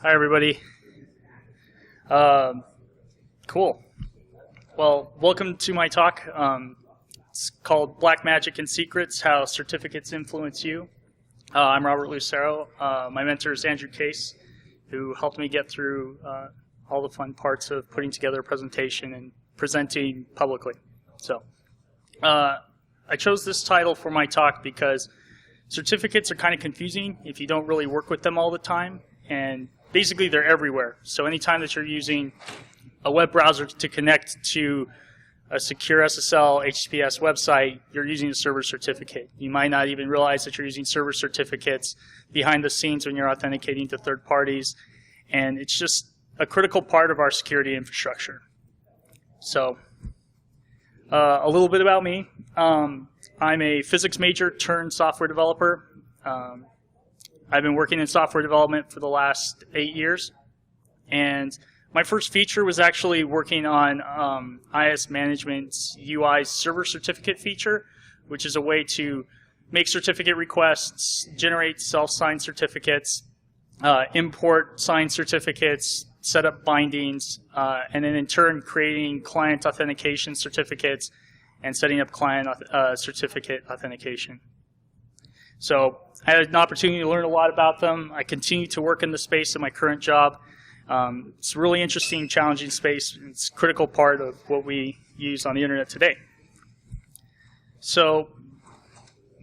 Hi, everybody. Cool. Well, welcome to my talk. It's called Black Magic and Secrets, How Certificates Influence You. I'm Robert Lucero. My mentor is Andrew Case, who helped me get through all the fun parts of putting together a presentation and presenting publicly. So I chose this title for my talk because certificates are kind of confusing if you don't really work with them all the time, and basically they're everywhere. So anytime that you're using a web browser to connect to a secure SSL HTTPS website, you're using a server certificate. You might not even realize that you're using server certificates behind the scenes when you're authenticating to third parties, and it's just a critical part of our security infrastructure. So a little bit about me. I'm a physics major turned software developer. I've been working in software development for the last 8 years. And my first feature was actually working on IS Management's UI server certificate feature, which is a way to make certificate requests, generate self-signed certificates, import signed certificates, set up bindings, and then in turn creating client authentication certificates and setting up client certificate authentication. So I had an opportunity to learn a lot about them. I continue to work in the space in my current job. It's a really interesting, challenging space. It's a critical part of what we use on the internet today. So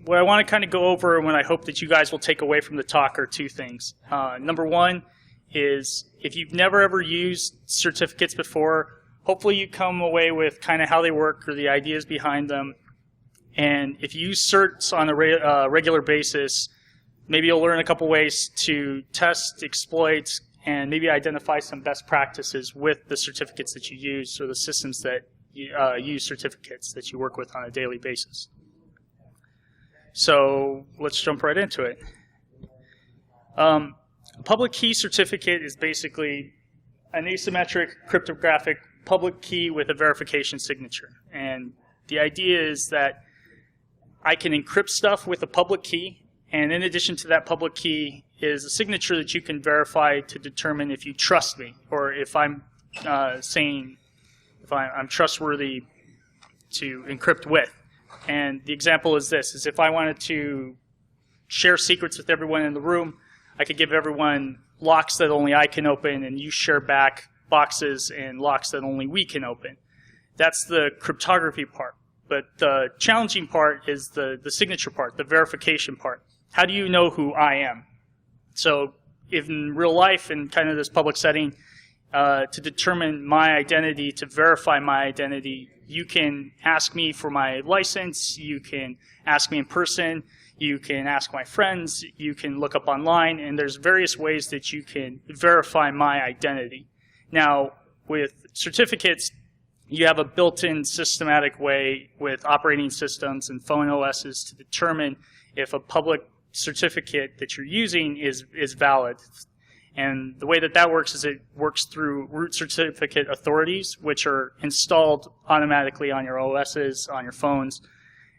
what I want to kind of go over and what I hope that you guys will take away from the talk are two things. Number one is if you've never ever used certificates before, hopefully you come away with kind of how they work or the ideas behind them. And if you use certs on a regular basis, maybe you'll learn a couple ways to test, exploit, and maybe identify some best practices with the certificates that you use or the systems that use certificates that you work with on a daily basis. So let's jump right into it. A public key certificate is basically an asymmetric cryptographic public key with a verification signature. And the idea is that I can encrypt stuff with a public key, and in addition to that public key is a signature that you can verify to determine if you trust me, or if I'm saying if I'm trustworthy to encrypt with. And the example is this, is if I wanted to share secrets with everyone in the room, I could give everyone locks that only I can open, and you share back boxes and locks that only we can open. That's the cryptography part. But the challenging part is the signature part, the verification part. How do you know who I am? So if in real life, in kind of this public setting, to determine my identity, to verify my identity, you can ask me for my license, you can ask me in person, you can ask my friends, you can look up online, and there's various ways that you can verify my identity. Now, with certificates, you have a built-in systematic way with operating systems and phone OSs to determine if a public certificate that you're using is valid. And the way that that works is it works through root certificate authorities, which are installed automatically on your OSs, on your phones,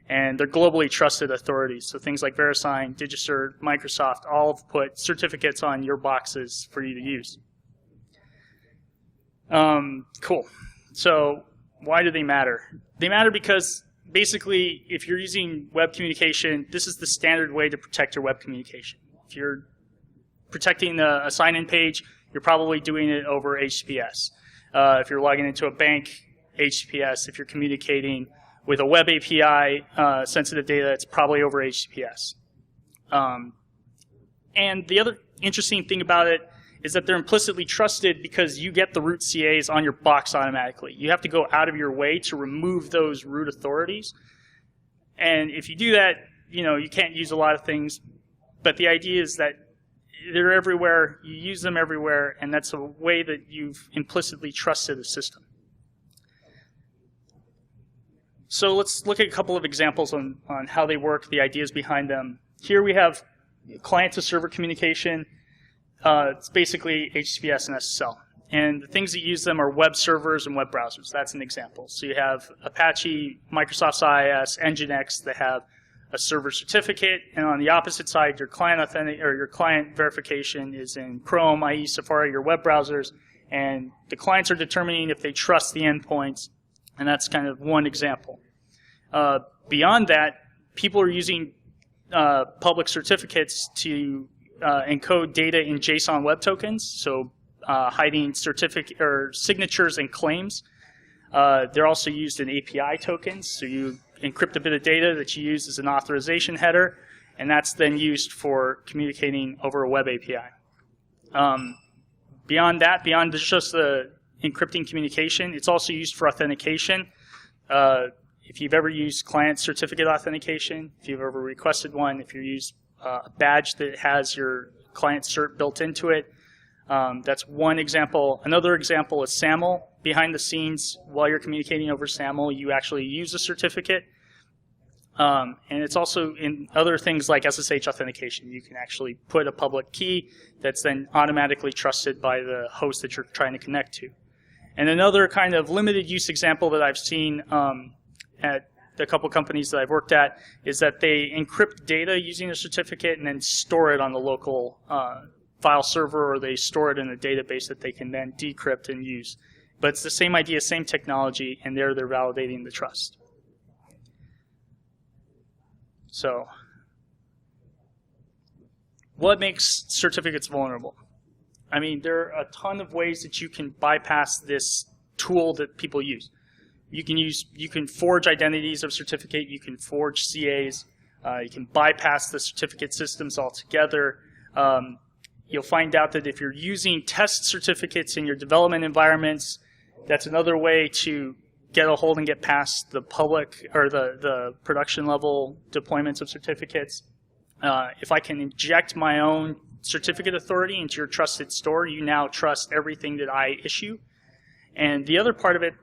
and they're globally trusted authorities. So things like VeriSign, DigiCert, Microsoft, all have put certificates on your boxes for you to use. Cool. So why do they matter? They matter because basically if you're using web communication, this is the standard way to protect your web communication. If you're protecting a sign-in page, you're probably doing it over HTTPS. If you're logging into a bank, HTTPS. If you're communicating with a web API, sensitive data, it's probably over HTTPS. And the other interesting thing about it is that they're implicitly trusted because you get the root CAs on your box automatically. You have to go out of your way to remove those root authorities. And if you do that, you can't use a lot of things. But the idea is that they're everywhere, you use them everywhere, and that's a way that you've implicitly trusted a system. So let's look at a couple of examples on how they work, the ideas behind them. Here we have client-to-server communication. It's basically HTTPS and SSL. And the things that use them are web servers and web browsers. That's an example. So you have Apache, Microsoft IIS, Nginx that have a server certificate, and on the opposite side, your client your client verification is in Chrome, IE, Safari, your web browsers, and the clients are determining if they trust the endpoints, and that's kind of one example. Beyond that, people are using public certificates to encode data in JSON web tokens, so hiding certificate or signatures and claims. They're also used in API tokens, so you encrypt a bit of data that you use as an authorization header, and that's then used for communicating over a web API. Beyond that, beyond just the encrypting communication, it's also used for authentication. If you've ever used client certificate authentication, if you've ever requested one, if you use a badge that has your client cert built into it, that's one example. Another example is SAML. Behind the scenes, while you're communicating over SAML, you actually use a certificate. And it's also in other things like SSH authentication. You can actually put a public key that's then automatically trusted by the host that you're trying to connect to. And another kind of limited use example that I've seen at a couple companies that I've worked at is that they encrypt data using a certificate and then store it on the local file server, or they store it in a database that they can then decrypt and use. But it's the same idea, same technology, and they're validating the trust. So, what makes certificates vulnerable? I mean, there are a ton of ways that you can bypass this tool that people use. You can forge identities of certificate, you can forge CAs, you can bypass the certificate systems altogether. You'll find out that if you're using test certificates in your development environments, that's another way to get a hold and get past the public or the production level deployments of certificates. If I can inject my own certificate authority into your trusted store, you now trust everything that I issue. And the other part of it,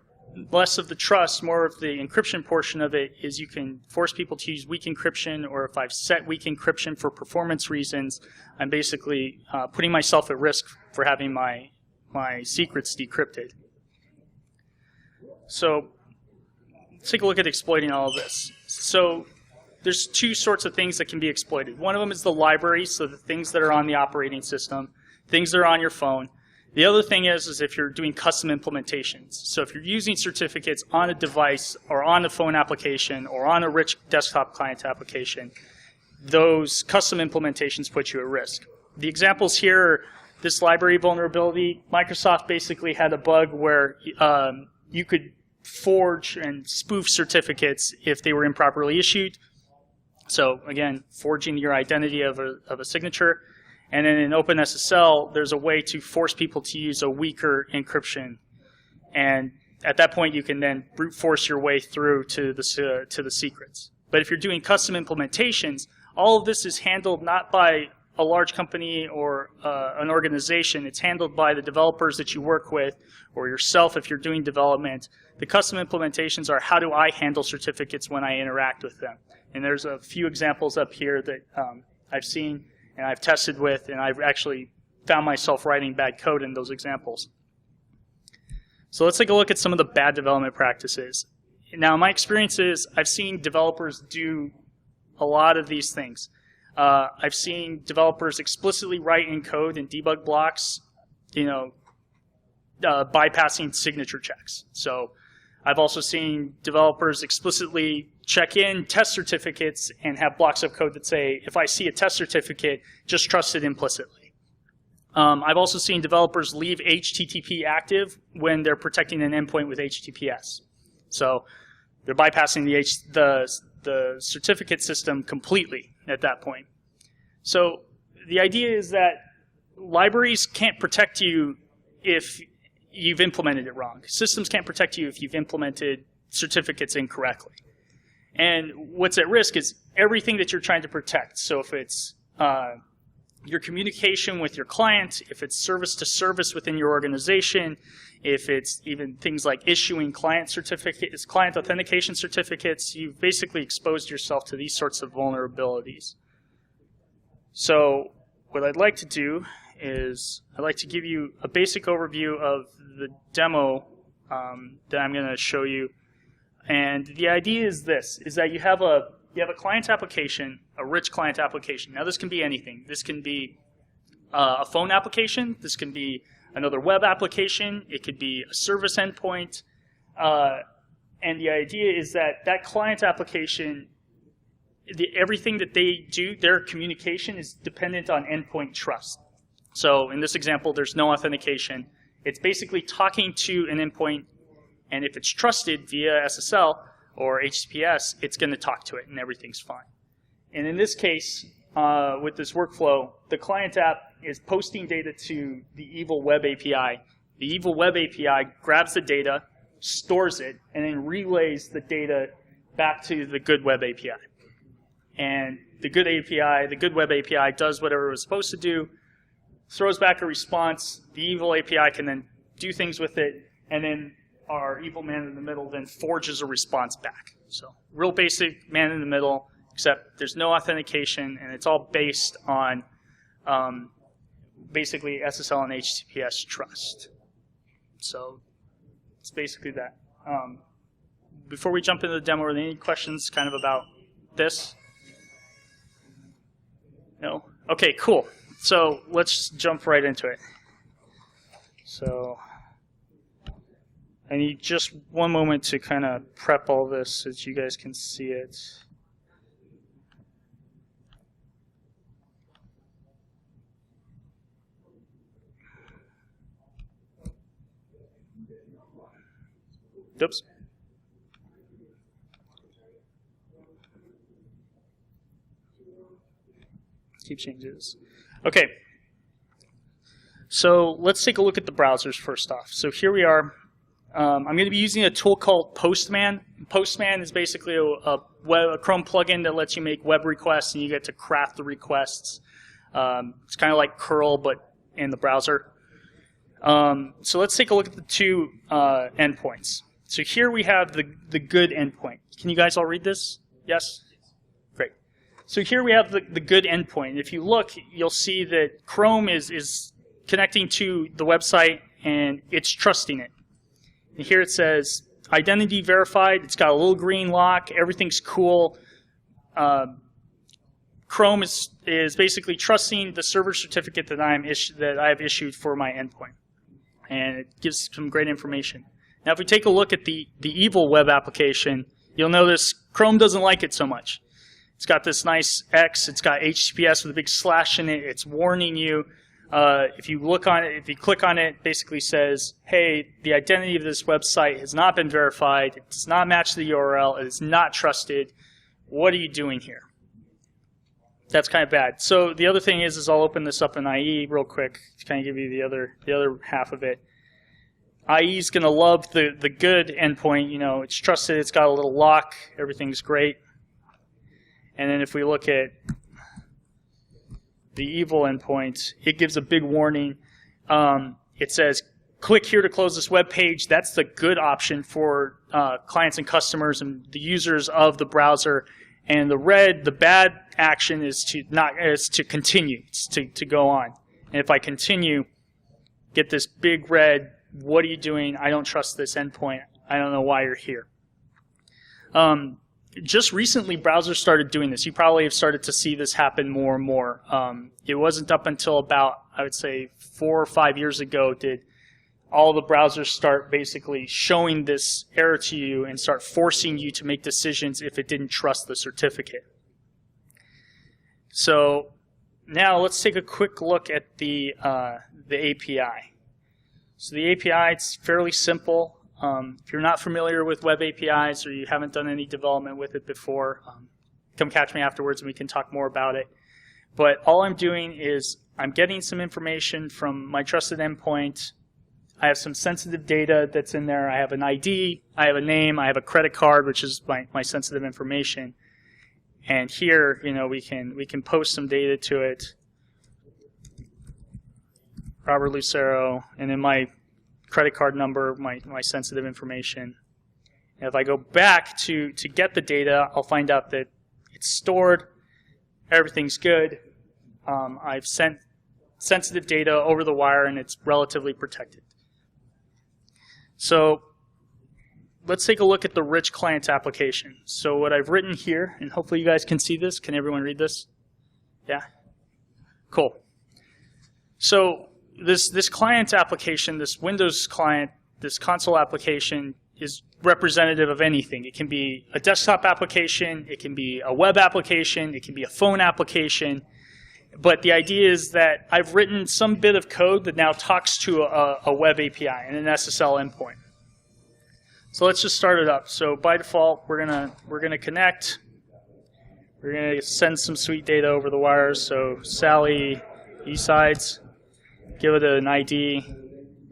less of the trust, more of the encryption portion of it, is you can force people to use weak encryption, or if I've set weak encryption for performance reasons, I'm basically putting myself at risk for having my secrets decrypted. So let's take a look at exploiting all of this. So there's two sorts of things that can be exploited. One of them is the library, so the things that are on the operating system, things that are on your phone. The other thing is if you're doing custom implementations. So if you're using certificates on a device or on a phone application or on a rich desktop client application, those custom implementations put you at risk. The examples here are this library vulnerability. Microsoft basically had a bug where you could forge and spoof certificates if they were improperly issued. So again, forging your identity of a signature. And then in OpenSSL, there's a way to force people to use a weaker encryption. And at that point, you can then brute force your way through to the secrets. But if you're doing custom implementations, all of this is handled not by a large company or an organization. It's handled by the developers that you work with, or yourself if you're doing development. The custom implementations are, how do I handle certificates when I interact with them? And there's a few examples up here that I've seen and I've tested with, and I've actually found myself writing bad code in those examples. So let's take a look at some of the bad development practices. Now, my experience is I've seen developers do a lot of these things. I've seen developers explicitly write in code and debug blocks, bypassing signature checks. So I've also seen developers explicitly check in test certificates and have blocks of code that say, if I see a test certificate, just trust it implicitly. I've also seen developers leave HTTP active when they're protecting an endpoint with HTTPS. So they're bypassing the certificate system completely at that point. So the idea is that libraries can't protect you if you've implemented it wrong. Systems can't protect you if you've implemented certificates incorrectly. And what's at risk is everything that you're trying to protect. So if it's your communication with your client, if it's service to service within your organization, if it's even things like issuing client certificates, client authentication certificates, you've basically exposed yourself to these sorts of vulnerabilities. So what I'd like to do is I'd like to give you a basic overview of the demo that I'm going to show you. And the idea is this, is that you have a you have a client application, a rich client application. Now this can be anything. This can be a phone application. This can be another web application. It could be a service endpoint. And the idea is that that client application, everything that they do, their communication is dependent on endpoint trust. So in this example, there's no authentication. It's basically talking to an endpoint, and if it's trusted via SSL or HTTPS, it's going to talk to it, and everything's fine. And in this case, with this workflow, the client app is posting data to the evil web API. The evil web API grabs the data, stores it, and then relays the data back to the good web API. And the good API, the good web API does whatever it was supposed to do, throws back a response. The evil API can then do things with it, and then our evil man in the middle then forges a response back. So real basic man in the middle, except there's no authentication, and it's all based on basically SSL and HTTPS trust. So it's basically that. Before we jump into the demo, are there any questions kind of about this? No? Okay, cool. So let's jump right into it. So I need just one moment to kind of prep all this so that you guys can see it. Oops. Keep changing this. Okay. So let's take a look at the browsers first off. So here we are. I'm going to be using a tool called Postman. Postman is basically a Chrome plugin that lets you make web requests, and you get to craft the requests. It's kind of like curl, but in the browser. So let's take a look at the two endpoints. So here we have the good endpoint. Can you guys all read this? Yes? Great. So here we have the good endpoint. If you look, you'll see that Chrome is connecting to the website, and it's trusting it. And here it says, identity verified. It's got a little green lock. Everything's cool. Chrome is basically trusting the server certificate that I have issued for my endpoint. And it gives some great information. Now, if we take a look at the evil web application, you'll notice Chrome doesn't like it so much. It's got this nice X. It's got HTTPS with a big slash in it. It's warning you. If you look on it, if you click on it, it basically says, hey, the identity of this website has not been verified. It does not match the URL. It is not trusted. What are you doing here? That's kind of bad. So the other thing is I'll open this up in IE real quick to kind of give you the other half of it. IE is going to love the good endpoint. You know, it's trusted. It's got a little lock. Everything's great. And then if we look at the evil endpoint, it gives a big warning. It says, click here to close this web page. That's the good option for clients and customers and the users of the browser. And the bad action is to continue, it's to go on. And if I continue, get this big red, what are you doing? I don't trust this endpoint. I don't know why you're here. Just recently, browsers started doing this. You probably have started to see this happen more and more. It wasn't up until about, I would say, 4 or 5 years ago did all the browsers start basically showing this error to you and start forcing you to make decisions if it didn't trust the certificate. So now let's take a quick look at the API. So the API, it's fairly simple. If you're not familiar with web APIs or you haven't done any development with it before, come catch me afterwards and we can talk more about it. But all I'm doing is I'm getting some information from my trusted endpoint. I have some sensitive data that's in there. I have an ID, I have a name, I have a credit card, which is my sensitive information. And here, you know, we can post some data to it. Robert Lucero, and then my credit card number, my sensitive information. And if I go back to get the data, I'll find out that it's stored, everything's good. I've sent sensitive data over the wire and it's relatively protected. So let's take a look at the rich client application. So what I've written here, and hopefully you guys can see this. Can everyone read this? Yeah? Cool. So this client application, this Windows client, this console application is representative of anything. It can be a desktop application, it can be a web application, it can be a phone application. But the idea is that I've written some bit of code that now talks to a web API and an SSL endpoint. So let's just start it up. So by default, we're gonna connect. We're gonna send some sweet data over the wires. So Sally, BSides, give it an ID,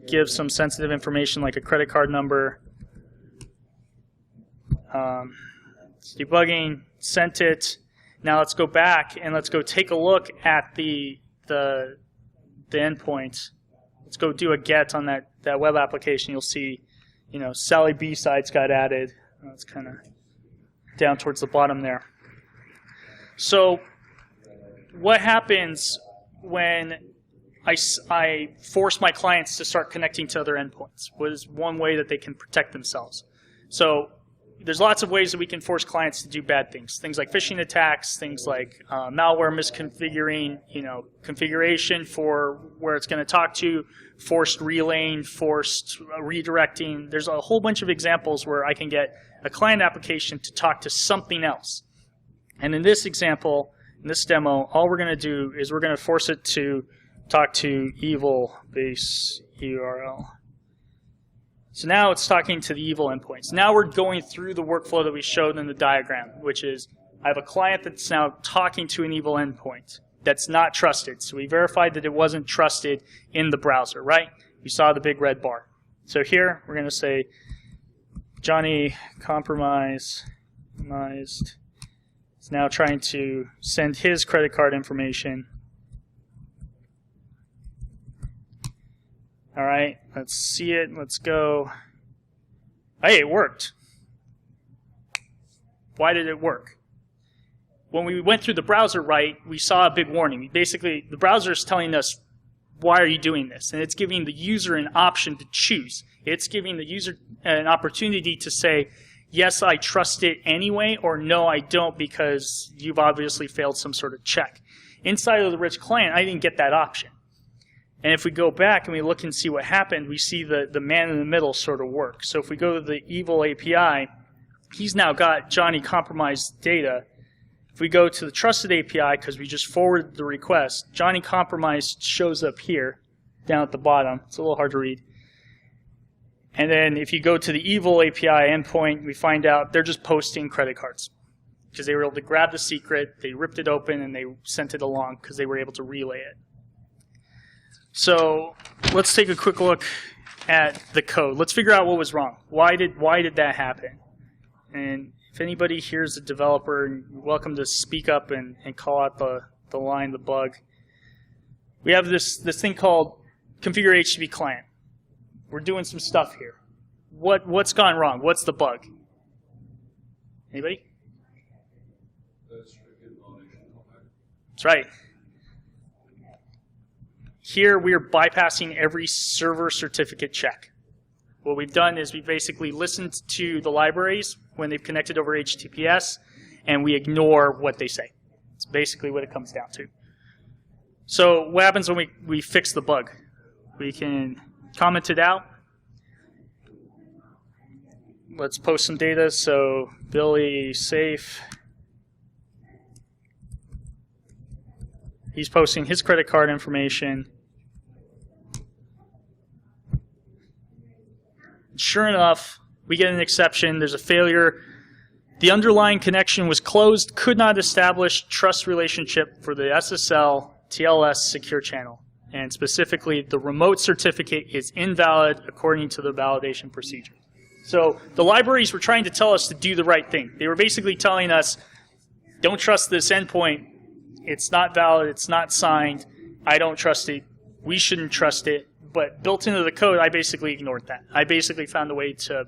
give some sensitive information like a credit card number. It's debugging, sent it. Now let's go back and let's go take a look at the endpoint. Let's go do a get on that web application. You'll see, Sally BSides got added. It's kind of down towards the bottom there. So what happens when I force my clients to start connecting to other endpoints? What is one way that they can protect themselves? So there's lots of ways that we can force clients to do bad things. Things like phishing attacks, things like malware misconfiguring, configuration for where it's going to talk to, forced relaying, forced redirecting. There's a whole bunch of examples where I can get a client application to talk to something else. And in this example, in this demo, all we're going to do is we're going to force it to talk to evil base URL. So now it's talking to the evil endpoints. Now we're going through the workflow that we showed in the diagram, which is I have a client that's now talking to an evil endpoint that's not trusted. So we verified that it wasn't trusted in the browser, right? We saw the big red bar. So here we're going to say Johnny compromised is now trying to send his credit card information. All right, let's see it. Let's go. Hey, it worked. Why did it work? When we went through the browser, right, we saw a big warning. Basically, the browser is telling us, why are you doing this? And it's giving the user an option to choose. It's giving the user an opportunity to say, yes, I trust it anyway, or no, I don't because you've obviously failed some sort of check. Inside of the rich client, I didn't get that option. And if we go back and we look and see what happened, we see the man in the middle sort of work. So if we go to the evil API, he's now got Johnny compromised data. If we go to the trusted API, because we just forwarded the request, Johnny compromised shows up here, down at the bottom. It's a little hard to read. And then if you go to the evil API endpoint, we find out they're just posting credit cards. Because they were able to grab the secret, they ripped it open, and they sent it along because they were able to relay it. So let's take a quick look at the code. Let's figure out what was wrong. Why did that happen? And if anybody here is a developer, you're welcome to speak up and call out the line, the bug. We have this thing called configure HTTP client. We're doing some stuff here. What's gone wrong? What's the bug? Anybody? That's right. Here we are bypassing every server certificate check. What we've done is we basically listened to the libraries when they've connected over HTTPS, and we ignore what they say. It's basically what it comes down to. So what happens when we fix the bug? We can comment it out. Let's post some data. So Billy safe. He's posting his credit card information. Sure enough, we get an exception. There's a failure. The underlying connection was closed, could not establish trust relationship for the SSL TLS secure channel. And specifically, the remote certificate is invalid according to the validation procedure. So the libraries were trying to tell us to do the right thing. They were basically telling us, don't trust this endpoint. It's not valid. It's not signed. I don't trust it. We shouldn't trust it. But built into the code, I basically ignored that. I basically found a way to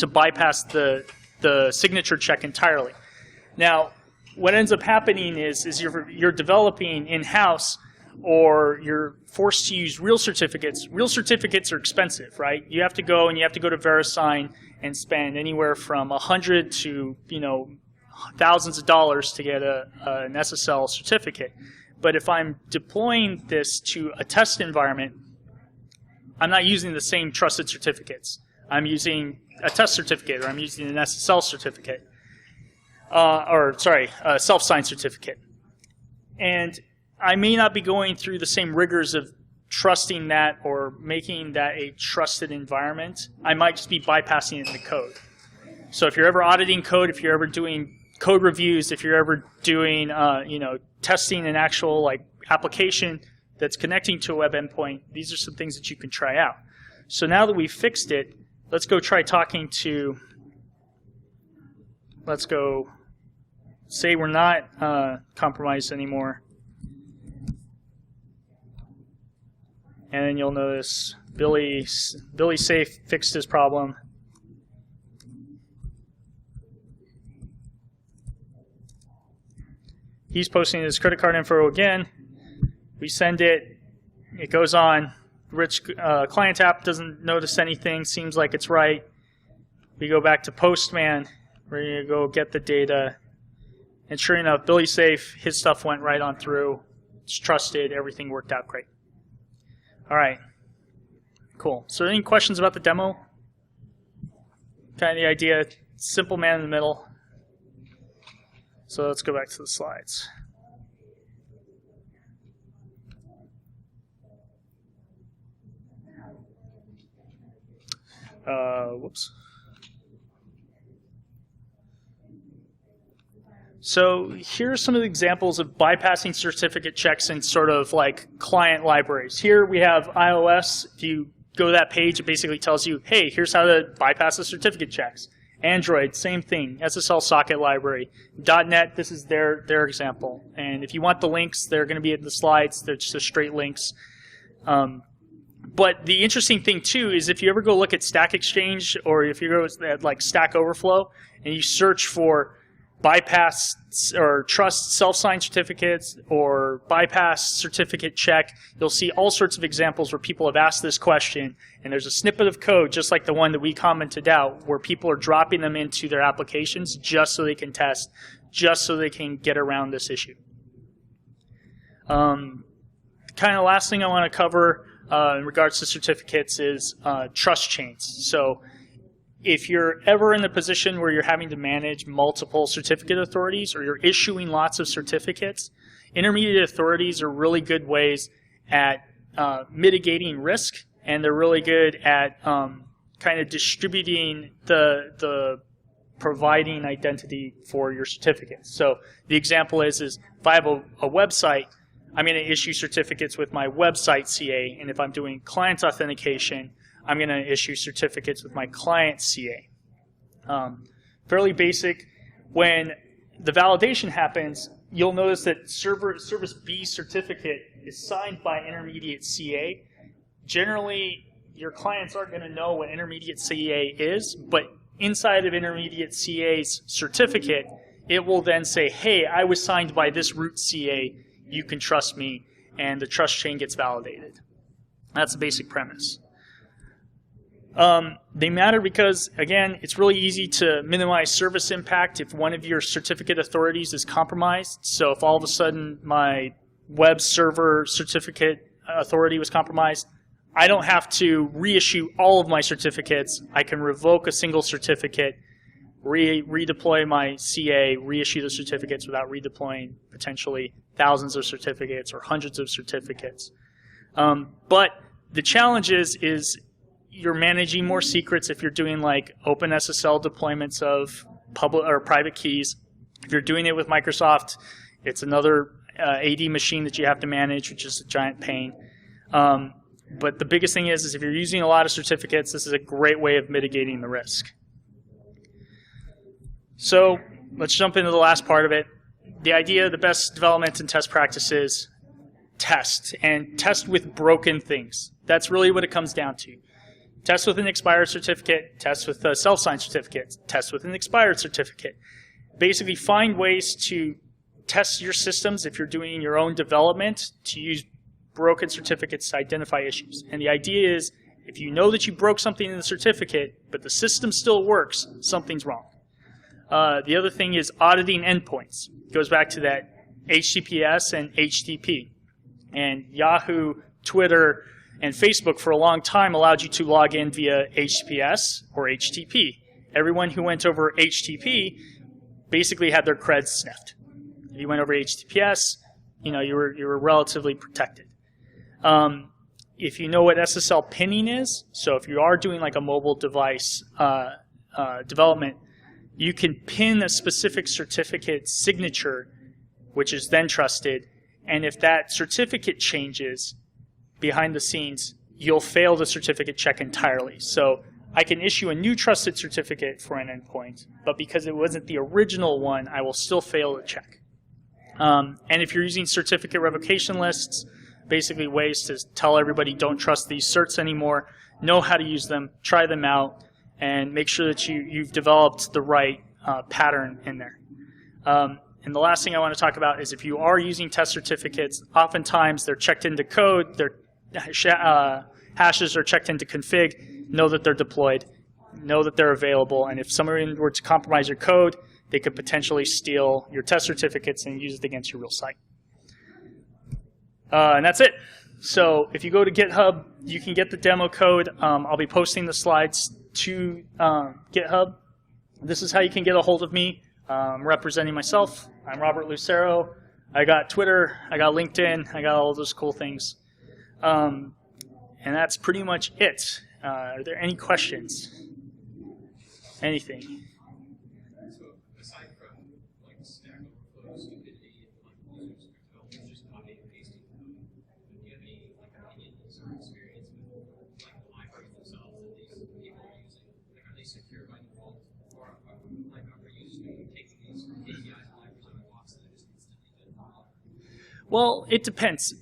bypass the signature check entirely. Now, what ends up happening is you're developing in-house or you're forced to use real certificates. Real certificates are expensive, right? You have to go to VeriSign and spend anywhere from $100 to thousands of dollars to get an SSL certificate. But if I'm deploying this to a test environment, I'm not using the same trusted certificates. I'm using a test certificate, or I'm using an SSL certificate, a self-signed certificate. And I may not be going through the same rigors of trusting that or making that a trusted environment. I might just be bypassing it in the code. So if you're ever auditing code, if you're ever doing code reviews, if you're ever doing testing an actual application that's connecting to a web endpoint, these are some things that you can try out. So now that we've fixed it, let's go try talking to, let's go say we're not compromised anymore. And then you'll notice Billy Safe fixed his problem. He's posting his credit card info again. We send it. It goes on. Rich client app doesn't notice anything. Seems like it's right. We go back to Postman. We're going to go get the data. And sure enough, Billy Safe, his stuff went right on through. It's trusted. Everything worked out great. All right. Cool. So any questions about the demo? Kind of the idea. Simple man in the middle. So let's go back to the slides. Whoops. So here are some of the examples of bypassing certificate checks in sort of like client libraries. Here we have iOS. If you go to that page, it basically tells you, hey, here's how to bypass the certificate checks. Android, same thing, SSL socket library. .NET, this is their example. And if you want the links, they're going to be in the slides. They're just straight links. But the interesting thing, too, is if you ever go look at Stack Exchange, or if you go at like Stack Overflow, and you search for bypass or trust self-signed certificates or bypass certificate check, you'll see all sorts of examples where people have asked this question, and there's a snippet of code just like the one that we commented out where people are dropping them into their applications just so they can test, just so they can get around this issue. Kind of last thing I want to cover in regards to certificates is trust chains. So if you're ever in the position where you're having to manage multiple certificate authorities or you're issuing lots of certificates, intermediate authorities are really good ways at mitigating risk, and they're really good at kind of distributing the providing identity for your certificates. So the example is if I have a website, I'm going to issue certificates with my website CA, and if I'm doing client authentication, I'm going to issue certificates with my client CA. Fairly basic. When the validation happens, you'll notice that Service B certificate is signed by intermediate CA. Generally, your clients aren't going to know what intermediate CA is, but inside of intermediate CA's certificate, it will then say, hey, I was signed by this root CA. You can trust me, and the trust chain gets validated. That's the basic premise. They matter because, again, it's really easy to minimize service impact if one of your certificate authorities is compromised. So if all of a sudden my web server certificate authority was compromised, I don't have to reissue all of my certificates. I can revoke a single certificate, redeploy my CA, reissue the certificates without redeploying potentially thousands of certificates or hundreds of certificates. But the challenge is you're managing more secrets if you're doing like OpenSSL deployments of public or private keys. If you're doing it with Microsoft, it's another AD machine that you have to manage, which is a giant pain. But the biggest thing is if you're using a lot of certificates, this is a great way of mitigating the risk. So let's jump into the last part of it. The idea, the best development and test practices, test. And test with broken things. That's really what it comes down to. Test with an expired certificate, test with a self-signed certificate, test with an expired certificate. Basically find ways to test your systems if you're doing your own development, to use broken certificates to identify issues. And the idea is, if you know that you broke something in the certificate, but the system still works, something's wrong. The other thing is auditing endpoints. It goes back to that HTTPS and HTTP. And Yahoo, Twitter, and Facebook for a long time allowed you to log in via HTTPS or HTTP. Everyone who went over HTTP basically had their creds sniffed. If you went over HTTPS, you were relatively protected. If you know what SSL pinning is, so if you are doing like a mobile device development, you can pin a specific certificate signature, which is then trusted, and if that certificate changes behind the scenes, you'll fail the certificate check entirely. So I can issue a new trusted certificate for an endpoint, but because it wasn't the original one, I will still fail the check. And if you're using certificate revocation lists, basically ways to tell everybody don't trust these certs anymore, know how to use them, try them out, and make sure that you've developed the right pattern in there. And the last thing I want to talk about is if you are using test certificates, oftentimes they're checked into code, their hashes are checked into config, know that they're deployed, know that they're available, and if someone were to compromise your code, they could potentially steal your test certificates and use it against your real site. And that's it. So if you go to GitHub, you can get the demo code. I'll be posting the slides to GitHub. This is how you can get a hold of me. I'm representing myself. I'm Robert Lucero. I got Twitter. I got LinkedIn. I got all those cool things. And that's pretty much it. Are there any questions? Anything? So aside from like Stack Overflow, stupidity, and like users developers just copying and pasting code, do you have any like opinions or experience with like the libraries themselves that these people are using? Like, are they secure by default, or like are users going to be taking these APIs and libraries out of the box that are just instantly good? Well, it depends.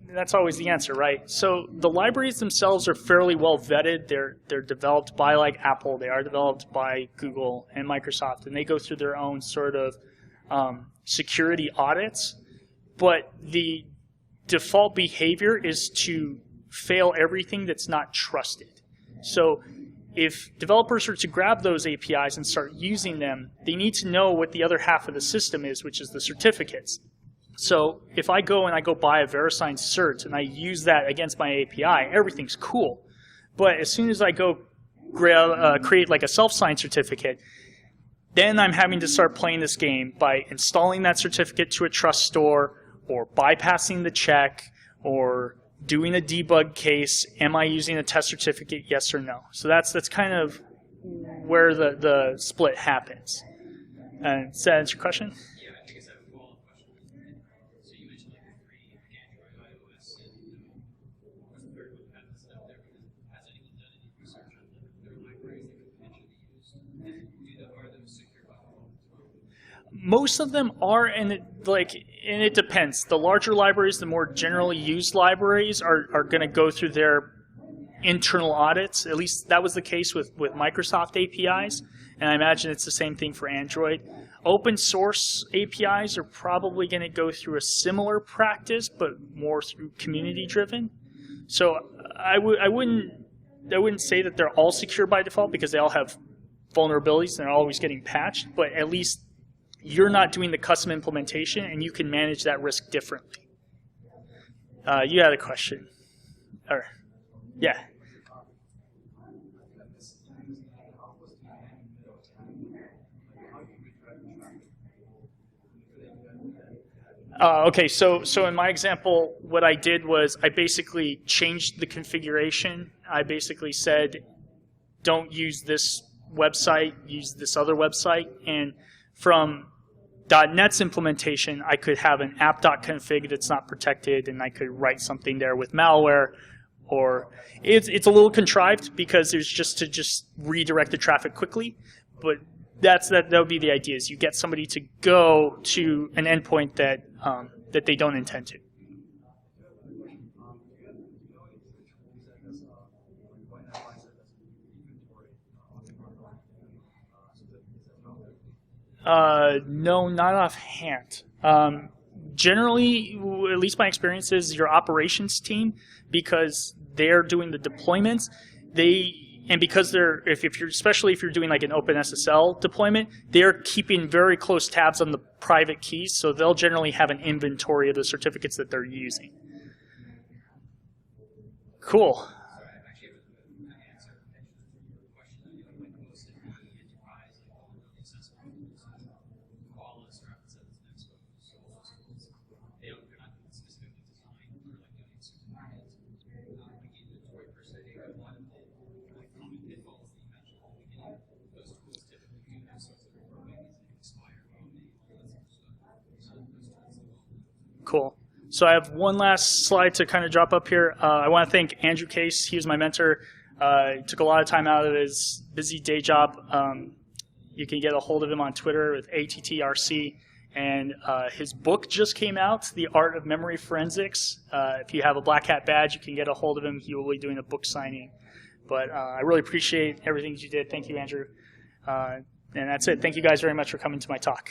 That's always the answer, right? So the libraries themselves are fairly well vetted. They're developed by like Apple. They are developed by Google and Microsoft, and they go through their own sort of security audits. But the default behavior is to fail everything that's not trusted. So if developers are to grab those APIs and start using them, they need to know what the other half of the system is, which is the certificates. So if I go buy a VeriSign cert and I use that against my API, everything's cool. But as soon as I go create like a self-signed certificate, then I'm having to start playing this game by installing that certificate to a trust store, or bypassing the check, or doing a debug case. Am I using a test certificate, yes or no? So that's kind of where the split happens. Does that answer your question? Most of them are, and it depends. The larger libraries, the more generally used libraries, are going to go through their internal audits. At least that was the case with Microsoft APIs, and I imagine it's the same thing for Android. Open source APIs are probably going to go through a similar practice, but more through community-driven. So I wouldn't say that they're all secure by default, because they all have vulnerabilities and they're always getting patched, but at least you're not doing the custom implementation, and you can manage that risk differently. You had a question. Or, yeah. Okay, so in my example, what I did was I basically changed the configuration. I basically said, don't use this website, use this other website. And from .NET's implementation, I could have an app.config that's not protected, and I could write something there with malware. Or it's a little contrived, because there's just to redirect the traffic quickly. But that would be the idea, is you get somebody to go to an endpoint that they don't intend to. No, not offhand. generally, at least my experience is your operations team, because they're doing the deployments, because they're, especially if you're doing like an OpenSSL deployment, they're keeping very close tabs on the private keys, so they'll generally have an inventory of the certificates that they're using. Cool. Cool. So I have one last slide to kind of drop up here. I want to thank Andrew Case. He was my mentor. He took a lot of time out of his busy day job. You can get a hold of him on Twitter with ATTRC. And his book just came out, The Art of Memory Forensics. If you have a Black Hat badge, you can get a hold of him. He will be doing a book signing. But I really appreciate everything that you did. Thank you, Andrew. And that's it. Thank you guys very much for coming to my talk.